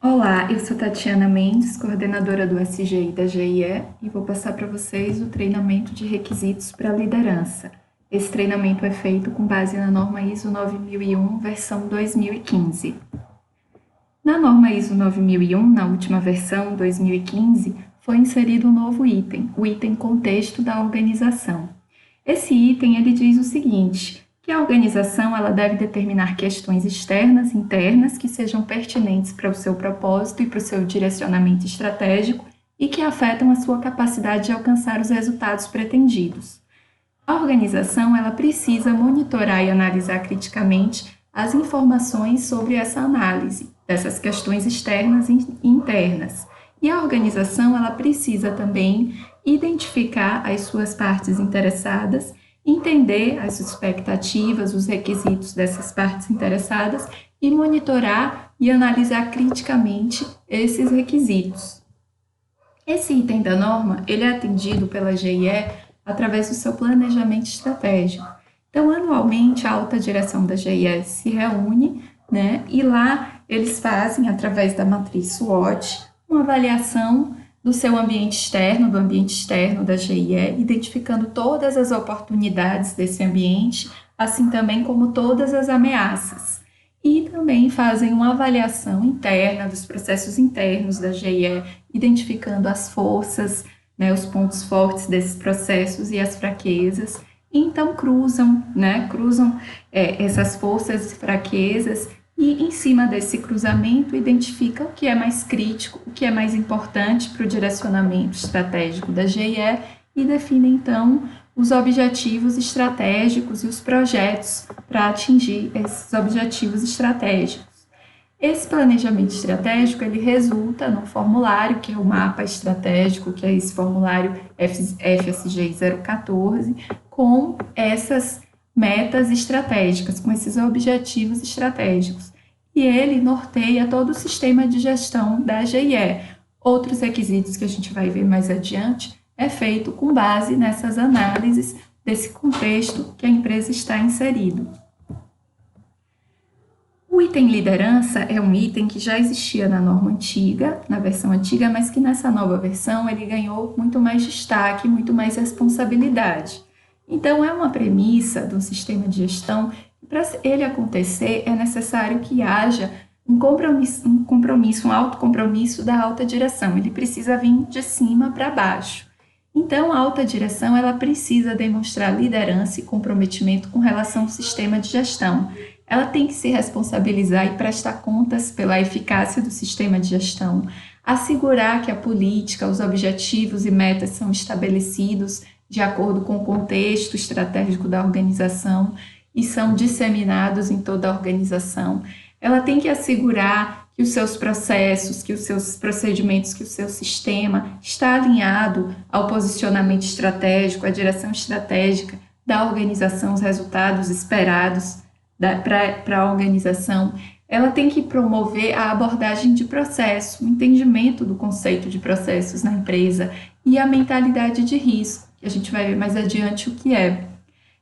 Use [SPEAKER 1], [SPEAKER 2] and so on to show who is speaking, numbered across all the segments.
[SPEAKER 1] Olá, eu sou Tatiana Mendes, coordenadora do SGI da GIE, e vou passar para vocês o treinamento de requisitos para liderança. Esse treinamento é feito com base na norma ISO 9001, versão 2015. Na norma ISO 9001, na última versão, 2015, foi inserido um novo item, o item contexto da organização. Esse item ele diz o seguinte, que a organização ela deve determinar questões externas e internas que sejam pertinentes para o seu propósito e para o seu direcionamento estratégico e que afetam a sua capacidade de alcançar os resultados pretendidos. A organização ela precisa monitorar e analisar criticamente as informações sobre essa análise, dessas questões externas e internas. E a organização ela precisa também identificar as suas partes interessadas, entender as expectativas, os requisitos dessas partes interessadas e monitorar e analisar criticamente esses requisitos. Esse item da norma, ele é atendido pela GIE através do seu planejamento estratégico. Então, anualmente, a alta direção da GIE se reúne, né, e lá eles fazem, através da matriz SWOT, uma avaliação do seu ambiente externo, do ambiente externo da GIE, identificando todas as oportunidades desse ambiente, assim também como todas as ameaças. E também fazem uma avaliação interna dos processos internos da GIE, identificando as forças, né, os pontos fortes desses processos e as fraquezas. E então cruzam essas forças e fraquezas e, em cima desse cruzamento, identifica o que é mais crítico, o que é mais importante para o direcionamento estratégico da GIE e define, então, os objetivos estratégicos e os projetos para atingir esses objetivos estratégicos. Esse planejamento estratégico, ele resulta no formulário, que é o mapa estratégico, que é esse formulário FSG 014, com essas metas estratégicas, com esses objetivos estratégicos. E ele norteia todo o sistema de gestão da GIE. Outros requisitos que a gente vai ver mais adiante é feito com base nessas análises desse contexto que a empresa está inserido. O item liderança é um item que já existia na norma antiga, na versão antiga, mas que nessa nova versão ele ganhou muito mais destaque, muito mais responsabilidade. Então, é uma premissa do sistema de gestão que, para ele acontecer, é necessário que haja um autocompromisso da alta direção. Ele precisa vir de cima para baixo. Então, a alta direção ela precisa demonstrar liderança e comprometimento com relação ao sistema de gestão. Ela tem que se responsabilizar e prestar contas pela eficácia do sistema de gestão, assegurar que a política, os objetivos e metas são estabelecidos de acordo com o contexto estratégico da organização e são disseminados em toda a organização. Ela tem que assegurar que os seus processos, que os seus procedimentos, que o seu sistema está alinhado ao posicionamento estratégico, à direção estratégica da organização, os resultados esperados para a organização. Ela tem que promover a abordagem de processo, o entendimento do conceito de processos na empresa e a mentalidade de risco, que a gente vai ver mais adiante o que é.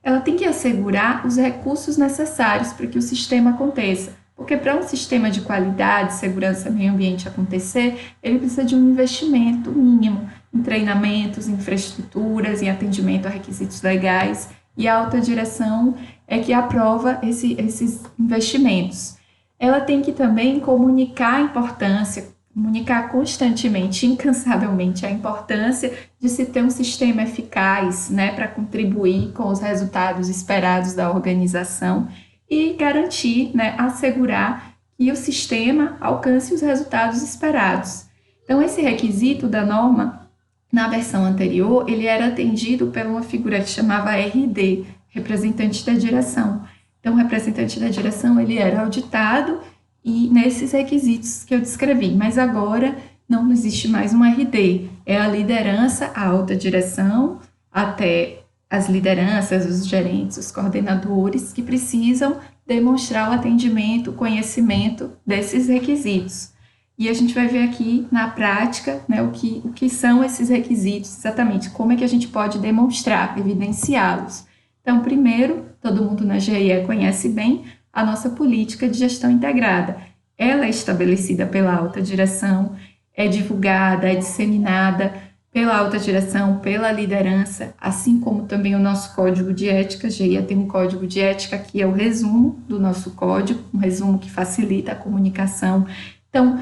[SPEAKER 1] Ela tem que assegurar os recursos necessários para que o sistema aconteça, porque para um sistema de qualidade, segurança e meio ambiente acontecer, ele precisa de um investimento mínimo em treinamentos, em infraestruturas, em atendimento a requisitos legais, e a alta direção é que aprova esses investimentos. Ela tem que também comunicar a importância, comunicar constantemente, incansavelmente, a importância de se ter um sistema eficaz, né, para contribuir com os resultados esperados da organização e garantir, né, assegurar que o sistema alcance os resultados esperados. Então, esse requisito da norma, na versão anterior, ele era atendido por uma figura que chamava RD, representante da direção. Então, o representante da direção, ele era auditado e nesses requisitos que eu descrevi, mas agora não existe mais um RD, é a liderança, a alta direção, até as lideranças, os gerentes, os coordenadores, que precisam demonstrar o atendimento, o conhecimento desses requisitos. E a gente vai ver aqui na prática, né, o que são esses requisitos, exatamente, como é que a gente pode demonstrar, evidenciá-los. Então, primeiro, todo mundo na GIE conhece bem a nossa política de gestão integrada. ela é estabelecida pela alta direção, é divulgada, é disseminada pela alta direção, pela liderança, assim como também o nosso código de ética. A GIA tem um código de ética que é o resumo do nosso código, um resumo que facilita a comunicação. Então,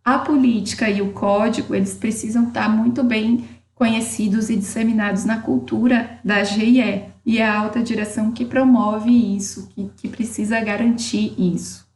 [SPEAKER 1] a política e o código, eles precisam estar muito bem conhecidos e disseminados na cultura da GIE, e é a alta direção que promove isso, que precisa garantir isso.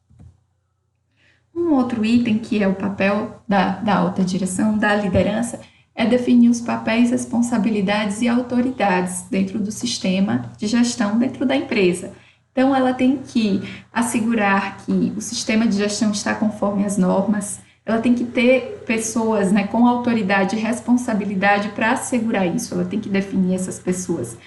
[SPEAKER 1] Um outro item que é o papel da alta direção, da liderança, é definir os papéis, responsabilidades e autoridades dentro do sistema de gestão dentro da empresa. Então, ela tem que assegurar que o sistema de gestão está conforme as normas, ela tem que ter pessoas, né, com autoridade e responsabilidade para assegurar isso, ela tem que definir essas pessoas.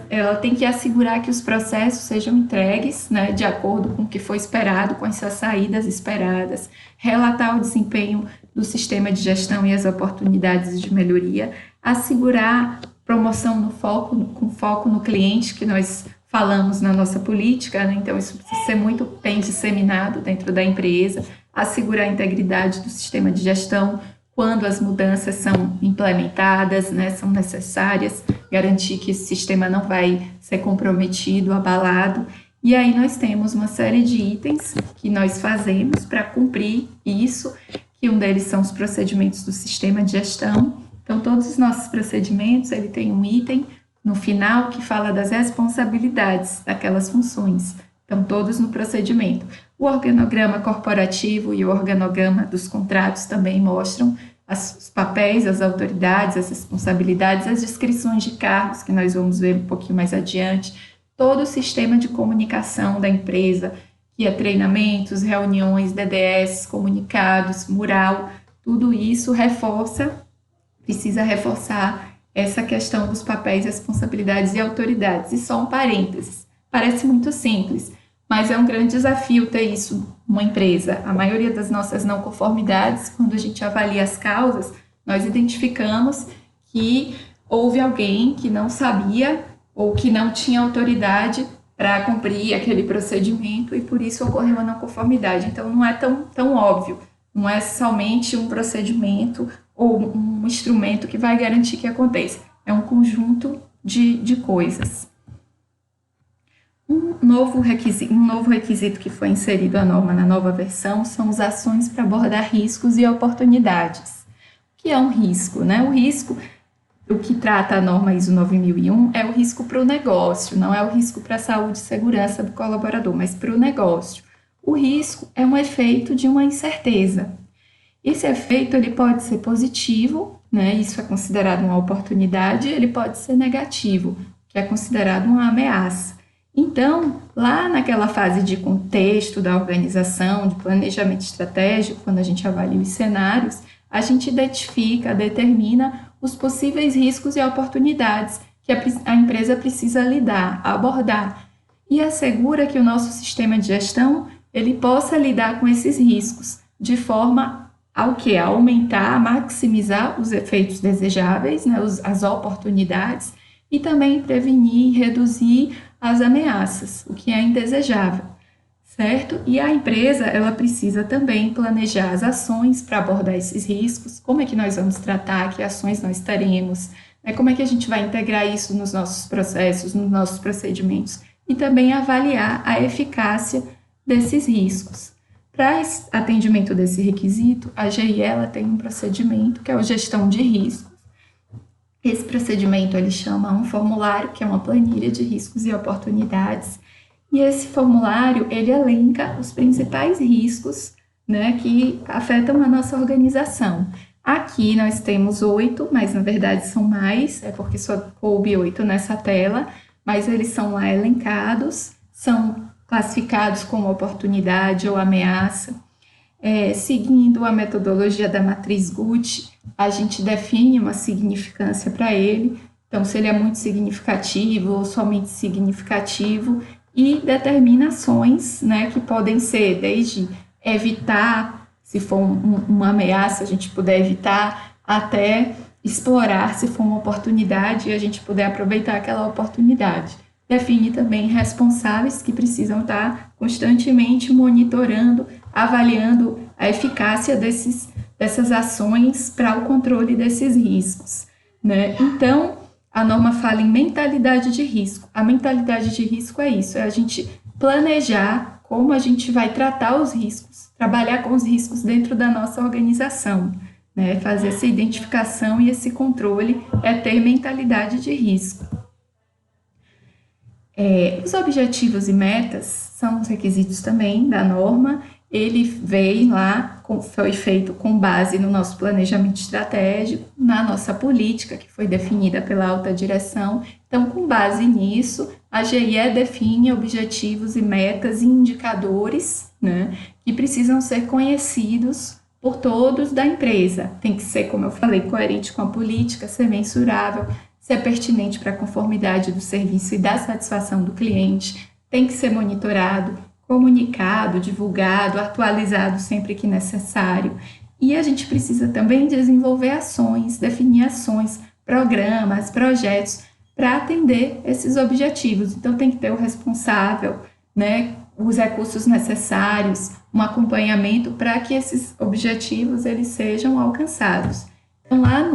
[SPEAKER 1] Ela tem que assegurar que os processos sejam entregues, né, de acordo com o que foi esperado, com as suas saídas esperadas, relatar o desempenho do sistema de gestão e as oportunidades de melhoria, assegurar promoção no foco, com foco no cliente, que nós falamos na nossa política, né? Então isso precisa ser muito bem disseminado dentro da empresa, assegurar a integridade do sistema de gestão quando as mudanças são implementadas, né, são necessárias, garantir que esse sistema não vai ser comprometido, abalado. E aí nós temos uma série de itens que nós fazemos para cumprir isso, que um deles são os procedimentos do sistema de gestão. Então, todos os nossos procedimentos, ele tem um item no final que fala das responsabilidades daquelas funções. Então, todos no procedimento. O organograma corporativo e o organograma dos contratos também mostram os papéis, as autoridades, as responsabilidades, as descrições de cargos, que nós vamos ver um pouquinho mais adiante, todo o sistema de comunicação da empresa, que é treinamentos, reuniões, DDS, comunicados, mural, tudo isso precisa reforçar essa questão dos papéis, responsabilidades e autoridades. E só um parênteses, parece muito simples, mas é um grande desafio ter isso numa empresa. A maioria das nossas não conformidades, quando a gente avalia as causas, nós identificamos que houve alguém que não sabia ou que não tinha autoridade para cumprir aquele procedimento e por isso ocorreu uma não conformidade. Então não é tão óbvio, não é somente um procedimento ou um instrumento que vai garantir que aconteça, é um conjunto de coisas. Um novo requisito que foi inserido à norma na nova versão são as ações para abordar riscos e oportunidades. O que é um risco, né? O risco, o que trata a norma ISO 9001, é o risco para o negócio, não é o risco para a saúde e segurança do colaborador, mas para o negócio. O risco é um efeito de uma incerteza. Esse efeito ele pode ser positivo, né? Isso é considerado uma oportunidade, ele pode ser negativo, que é considerado uma ameaça. Então, lá naquela fase de contexto da organização, de planejamento estratégico, quando a gente avalia os cenários, a gente identifica, determina os possíveis riscos e oportunidades que a empresa precisa lidar, abordar, e assegura que o nosso sistema de gestão ele possa lidar com esses riscos de forma ao que? A aumentar, a maximizar os efeitos desejáveis, né, as oportunidades, e também prevenir e reduzir as ameaças, o que é indesejável, certo? E a empresa, ela precisa também planejar as ações para abordar esses riscos, como é que nós vamos tratar, que ações nós teremos, né? Como é que a gente vai integrar isso nos nossos processos, nos nossos procedimentos, e também avaliar a eficácia desses riscos. Para atendimento desse requisito, a GIE ela tem um procedimento que é a gestão de riscos. Esse procedimento ele chama um formulário, que é uma planilha de riscos e oportunidades, e esse formulário ele elenca os principais riscos, né, que afetam a nossa organização. Aqui nós temos 8, mas na verdade são mais, é porque só coube 8 nessa tela, mas eles são lá elencados, são classificados como oportunidade ou ameaça. Seguindo a metodologia da matriz Gucci, a gente define uma significância para ele, então se ele é muito significativo ou somente significativo, e determina ações, né, que podem ser desde evitar, se for uma ameaça, a gente puder evitar, até explorar, se for uma oportunidade, e a gente puder aproveitar aquela oportunidade. Define também responsáveis que precisam estar constantemente monitorando avaliando a eficácia dessas ações para o controle desses riscos, né? Então, a norma fala em mentalidade de risco. A mentalidade de risco é isso, é a gente planejar como a gente vai tratar os riscos, trabalhar com os riscos dentro da nossa organização, né? Fazer essa identificação e esse controle é ter mentalidade de risco. Os objetivos e metas são os requisitos também da norma. Ele veio lá, foi feito com base no nosso planejamento estratégico, na nossa política, que foi definida pela alta direção. Então, com base nisso, a GIE define objetivos e metas e indicadores, né, que precisam ser conhecidos por todos da empresa. Tem que ser, como eu falei, coerente com a política, ser mensurável, ser pertinente para a conformidade do serviço e da satisfação do cliente, tem que ser monitorado, comunicado, divulgado, atualizado sempre que necessário. E a gente precisa também desenvolver ações, definir ações, programas, projetos para atender esses objetivos. Então tem que ter o responsável, né, os recursos necessários, um acompanhamento para que esses objetivos eles sejam alcançados. Então lá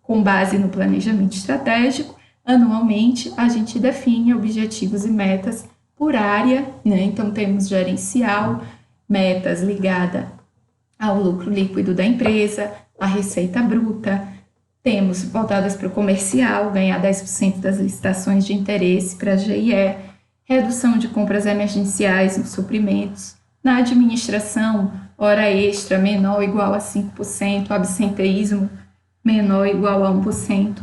[SPEAKER 1] com base no planejamento estratégico, anualmente a gente define objetivos e metas por área, né? Então temos gerencial, metas ligadas ao lucro líquido da empresa, a receita bruta, temos voltadas para o comercial, ganhar 10% das licitações de interesse para a GIE, redução de compras emergenciais nos suprimentos, na administração, hora extra menor ou igual a 5%, absenteísmo menor ou igual a 1%.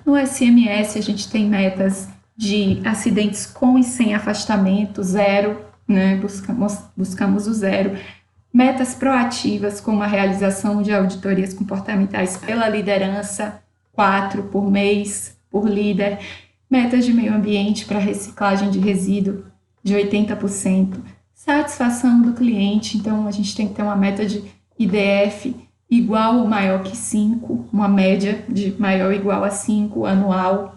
[SPEAKER 1] No SMS, a gente tem metas de acidentes com e sem afastamento, zero, né? Buscamos o zero. Metas proativas, como a realização de auditorias comportamentais pela liderança, 4 por mês, por líder. Metas de meio ambiente para reciclagem de resíduo de 80%. Satisfação do cliente, então a gente tem que ter uma meta de IDF igual ou maior que 5, uma média de maior ou igual a 5 anual.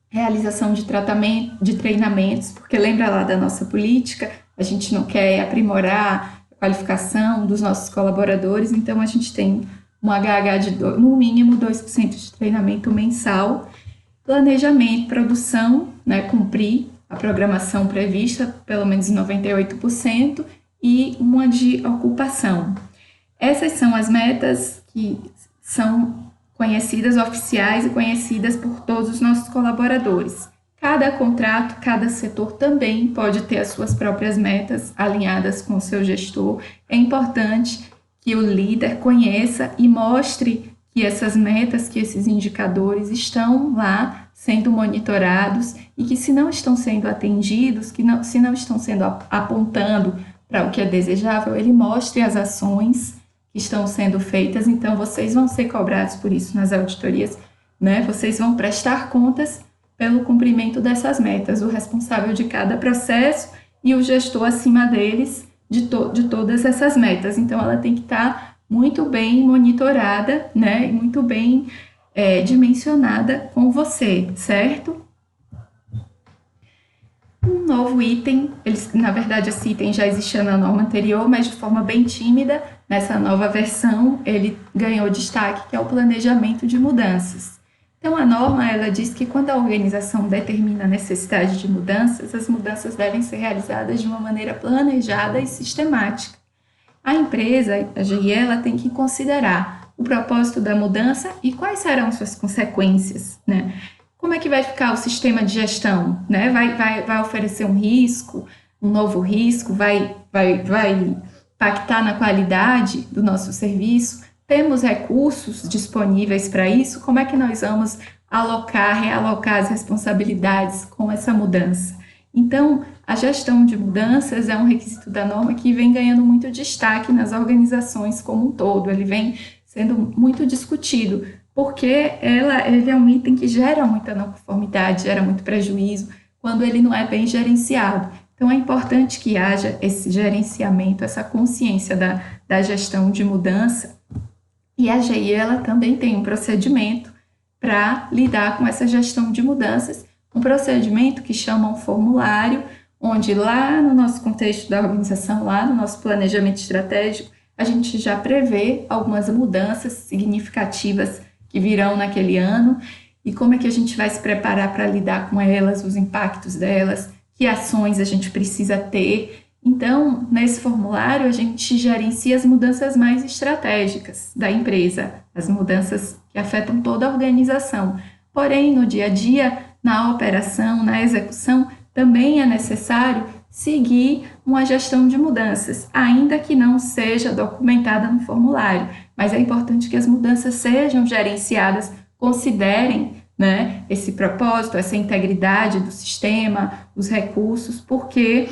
[SPEAKER 1] Realização de treinamentos, porque lembra lá da nossa política, a gente não quer aprimorar a qualificação dos nossos colaboradores, então a gente tem um HH de no mínimo 2% de treinamento mensal. Planejamento, produção, né, cumprir a programação prevista, pelo menos 98%, e uma de ocupação. Essas são as metas que são conhecidas, oficiais e conhecidas por todos os nossos colaboradores. Cada contrato, cada setor também pode ter as suas próprias metas alinhadas com o seu gestor. É importante que o líder conheça e mostre que essas metas, que esses indicadores estão lá sendo monitorados e que se não estão sendo atendidos, se não estão sendo apontando para o que é desejável, ele mostre as ações que estão sendo feitas. Então vocês vão ser cobrados por isso nas auditorias, né? Vocês vão prestar contas pelo cumprimento dessas metas, o responsável de cada processo e o gestor acima deles de todas essas metas. Então ela tem que estar muito bem monitorada, né? E muito bem dimensionada com você, certo? Um novo item, na verdade esse item já existia na norma anterior, mas de forma bem tímida. Nessa nova versão ele ganhou destaque, que é o planejamento de mudanças. Então a norma ela diz que quando a organização determina a necessidade de mudanças, as mudanças devem ser realizadas de uma maneira planejada e sistemática. A empresa, a GIE, ela tem que considerar o propósito da mudança e quais serão suas consequências, né? Como é que vai ficar o sistema de gestão, né? Vai oferecer um risco, um novo risco, vai impactar na qualidade do nosso serviço? Temos recursos disponíveis para isso? Como é que nós vamos realocar as responsabilidades com essa mudança? Então, a gestão de mudanças é um requisito da norma que vem ganhando muito destaque nas organizações como um todo. Ele vem sendo muito discutido, porque ele é um item que gera muita não conformidade, gera muito prejuízo, quando ele não é bem gerenciado. Então, é importante que haja esse gerenciamento, essa consciência da gestão de mudança. E a GIE, ela também tem um procedimento para lidar com essa gestão de mudanças, um procedimento que chama um formulário, onde lá no nosso contexto da organização, lá no nosso planejamento estratégico, a gente já prevê algumas mudanças significativas que virão naquele ano e como é que a gente vai se preparar para lidar com elas, os impactos delas, que ações a gente precisa ter. Então, nesse formulário, a gente gerencia as mudanças mais estratégicas da empresa, as mudanças que afetam toda a organização. Porém, no dia a dia, na operação, na execução, também é necessário seguir uma gestão de mudanças, ainda que não seja documentada no formulário, mas é importante que as mudanças sejam gerenciadas, considerem, né, esse propósito, essa integridade do sistema, os recursos, porque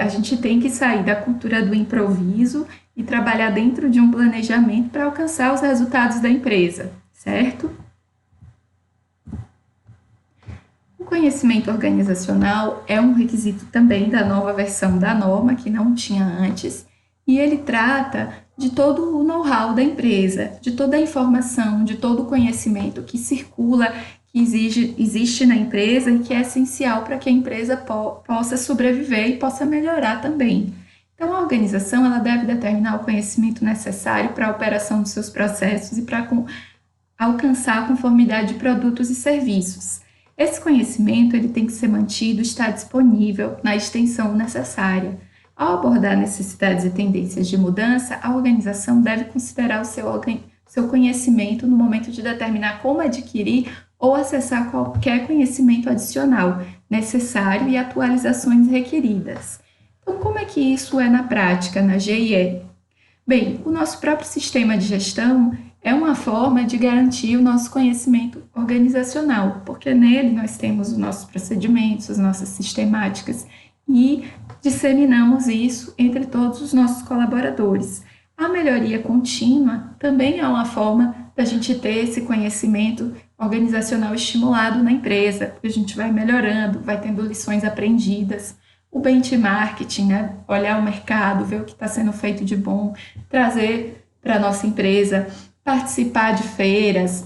[SPEAKER 1] a gente tem que sair da cultura do improviso e trabalhar dentro de um planejamento para alcançar os resultados da empresa, certo? O conhecimento organizacional é um requisito também da nova versão da norma, que não tinha antes, e ele trata de todo o know-how da empresa, de toda a informação, de todo o conhecimento que circula, que existe na empresa e que é essencial para que a empresa possa sobreviver e possa melhorar também. Então, a organização ela deve determinar o conhecimento necessário para a operação dos seus processos e para alcançar a conformidade de produtos e serviços. Esse conhecimento ele tem que ser mantido, estar disponível na extensão necessária. Ao abordar necessidades e tendências de mudança, a organização deve considerar o seu conhecimento no momento de determinar como adquirir ou acessar qualquer conhecimento adicional necessário e atualizações requeridas. Então, como é que isso é na prática, na GIE? Bem, o nosso próprio sistema de gestão é uma forma de garantir o nosso conhecimento organizacional, porque nele nós temos os nossos procedimentos, as nossas sistemáticas e disseminamos isso entre todos os nossos colaboradores. A melhoria contínua também é uma forma da gente ter esse conhecimento organizacional estimulado na empresa, porque a gente vai melhorando, vai tendo lições aprendidas. O benchmarking, né? Olhar o mercado, ver o que está sendo feito de bom, trazer para a nossa empresa, participar de feiras,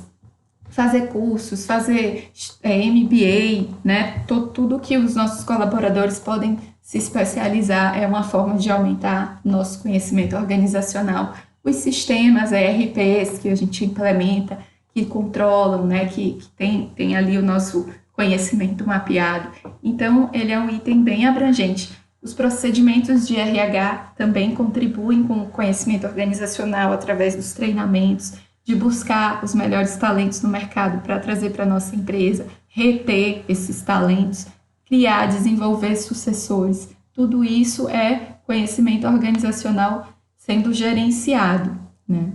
[SPEAKER 1] fazer cursos, fazer MBA, né? Tudo que os nossos colaboradores podem se especializar é uma forma de aumentar nosso conhecimento organizacional. Os sistemas ERPs que a gente implementa, que controlam, né? Que tem ali o nosso conhecimento mapeado. Então, ele é um item bem abrangente. Os procedimentos de RH também contribuem com o conhecimento organizacional através dos treinamentos, de buscar os melhores talentos no mercado para trazer para a nossa empresa, reter esses talentos, criar, desenvolver sucessores. Tudo isso é conhecimento organizacional sendo gerenciado, né?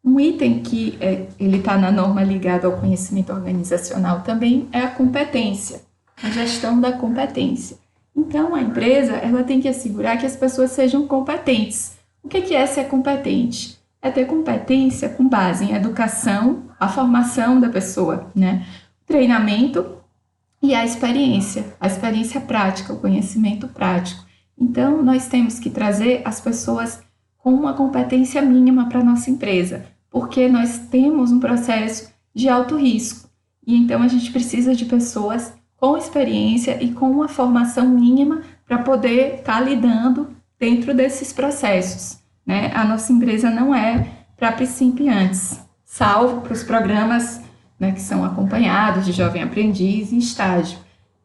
[SPEAKER 1] Um item que ele está na norma ligado ao conhecimento organizacional também é a competência, a gestão da competência. Então, a empresa ela tem que assegurar que as pessoas sejam competentes. O que é ser competente? É ter competência com base em educação, a formação da pessoa, né? Treinamento e a experiência prática, o conhecimento prático. Então, nós temos que trazer as pessoas com uma competência mínima para a nossa empresa, porque nós temos um processo de alto risco. E então, a gente precisa de pessoas com experiência e com uma formação mínima para poder estar lidando dentro desses processos, né? A nossa empresa não é para principiantes, salvo para os programas, né, que são acompanhados de jovem aprendiz e estágio,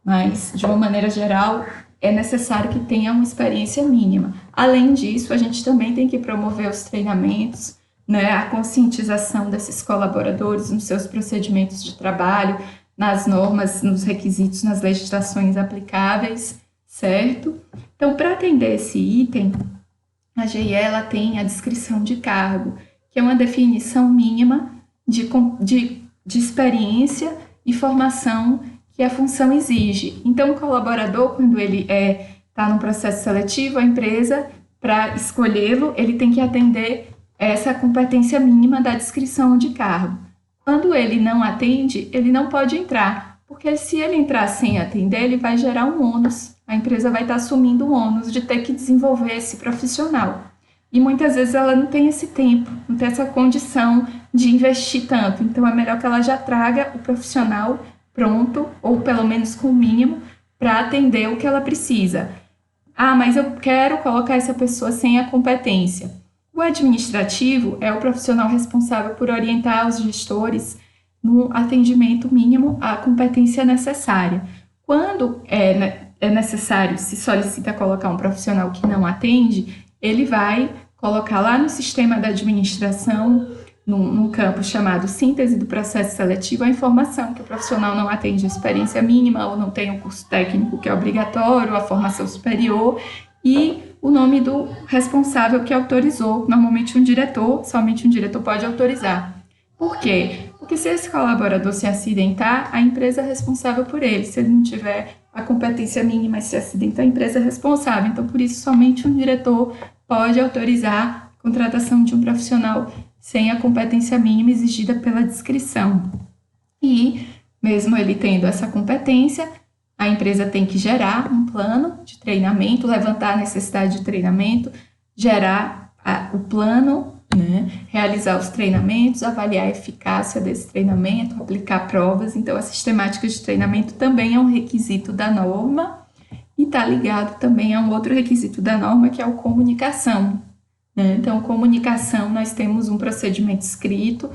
[SPEAKER 1] mas, de uma maneira geral, é necessário que tenha uma experiência mínima. Além disso, a gente também tem que promover os treinamentos, né, a conscientização desses colaboradores nos seus procedimentos de trabalho, nas normas, nos requisitos, nas legislações aplicáveis, certo? Então, para atender esse item, a GIE ela tem a descrição de cargo, que é uma definição mínima de experiência e formação que a função exige. Então, o colaborador, quando ele está num processo seletivo, a empresa, para escolhê-lo, ele tem que atender essa competência mínima da descrição de cargo. Quando ele não atende, ele não pode entrar, porque se ele entrar sem atender, ele vai gerar um ônus. A empresa vai estar assumindo o ônus de ter que desenvolver esse profissional. E muitas vezes ela não tem esse tempo, não tem essa condição de investir tanto. Então, é melhor que ela já traga o profissional pronto, ou pelo menos com o mínimo, para atender o que ela precisa. Ah, mas eu quero colocar essa pessoa sem a competência. O administrativo é o profissional responsável por orientar os gestores no atendimento mínimo à competência necessária. Quando é necessário, se solicita colocar um profissional que não atende, ele vai colocar lá no sistema da administração, num campo chamado síntese do processo seletivo, a informação que o profissional não atende a experiência mínima ou não tem o curso técnico que é obrigatório, a formação superior e o nome do responsável que autorizou. Normalmente um diretor, somente um diretor pode autorizar. Por quê? Porque se esse colaborador se acidentar, a empresa é responsável por ele. Se ele não tiver a competência mínima e se acidentar, a empresa é responsável. Então, por isso, somente um diretor pode autorizar a contratação de um profissional sem a competência mínima exigida pela descrição. E, mesmo ele tendo essa competência, a empresa tem que gerar um plano de treinamento, levantar a necessidade de treinamento, gerar o plano, né, realizar os treinamentos, avaliar a eficácia desse treinamento, aplicar provas. Então, a sistemática de treinamento também é um requisito da norma e está ligado também a um outro requisito da norma, que é o comunicação. Então, comunicação, nós temos um procedimento escrito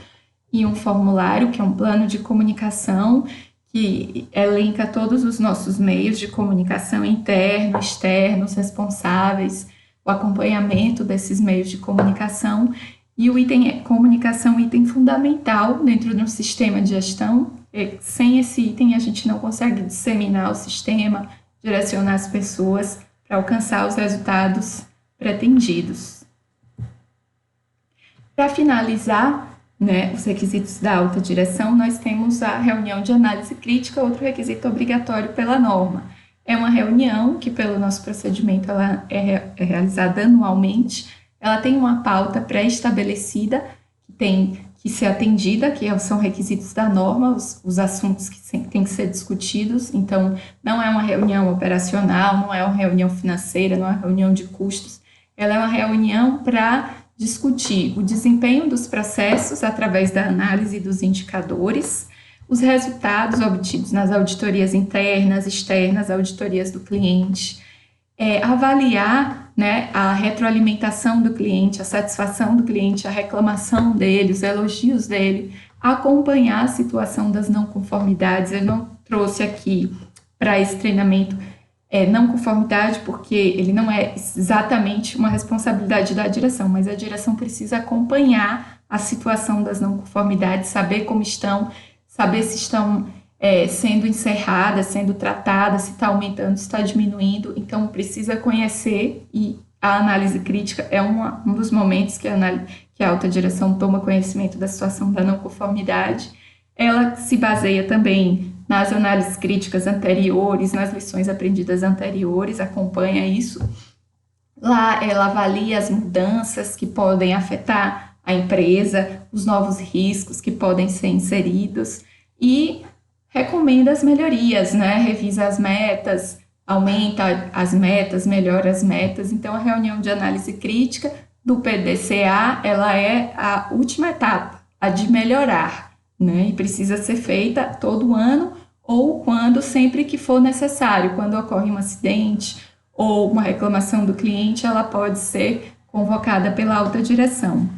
[SPEAKER 1] e um formulário, que é um plano de comunicação, que elenca todos os nossos meios de comunicação interno, externos, responsáveis, o acompanhamento desses meios de comunicação. E o item comunicação é um item fundamental dentro de um sistema de gestão. Sem esse item, a gente não consegue disseminar o sistema, direcionar as pessoas para alcançar os resultados pretendidos. Para finalizar, os requisitos da alta direção, nós temos a reunião de análise crítica, outro requisito obrigatório pela norma. É uma reunião que, pelo nosso procedimento, ela é realizada anualmente. Ela tem uma pauta pré-estabelecida, que tem que ser atendida, que são requisitos da norma, os assuntos que têm que ser discutidos. Então, não é uma reunião operacional, não é uma reunião financeira, não é uma reunião de custos. Ela é uma reunião para discutir o desempenho dos processos através da análise dos indicadores, os resultados obtidos nas auditorias internas, externas, auditorias do cliente, avaliar a retroalimentação do cliente, a satisfação do cliente, a reclamação dele, os elogios dele, acompanhar a situação das não conformidades. Eu não trouxe aqui para esse treinamento não conformidade, porque ele não é exatamente uma responsabilidade da direção, mas a direção precisa acompanhar a situação das não conformidades, saber como estão, saber se estão sendo encerradas, sendo tratadas, se está aumentando, se está diminuindo. Então, precisa conhecer, e a análise crítica é um dos momentos que a alta direção toma conhecimento da situação da não conformidade. Ela se baseia também nas análises críticas anteriores, nas lições aprendidas anteriores, acompanha isso. Lá ela avalia as mudanças que podem afetar a empresa, os novos riscos que podem ser inseridos e recomenda as melhorias, revisa as metas, aumenta as metas, melhora as metas. Então, a reunião de análise crítica do PDCA, ela é a última etapa, a de melhorar, e precisa ser feita todo ano ou sempre que for necessário. Quando ocorre um acidente ou uma reclamação do cliente, ela pode ser convocada pela alta direção.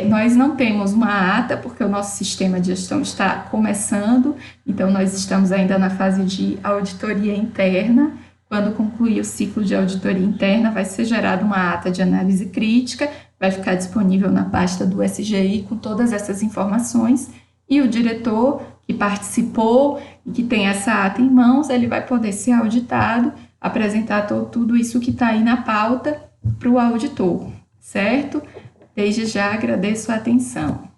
[SPEAKER 1] Nós não temos uma ata, porque o nosso sistema de gestão está começando, então nós estamos ainda na fase de auditoria interna. Quando concluir o ciclo de auditoria interna, vai ser gerada uma ata de análise crítica, vai ficar disponível na pasta do SGI com todas essas informações, e o diretor que participou e que tem essa ata em mãos, ele vai poder ser auditado, apresentar tudo isso que está aí na pauta para o auditor, certo? Desde já agradeço a atenção.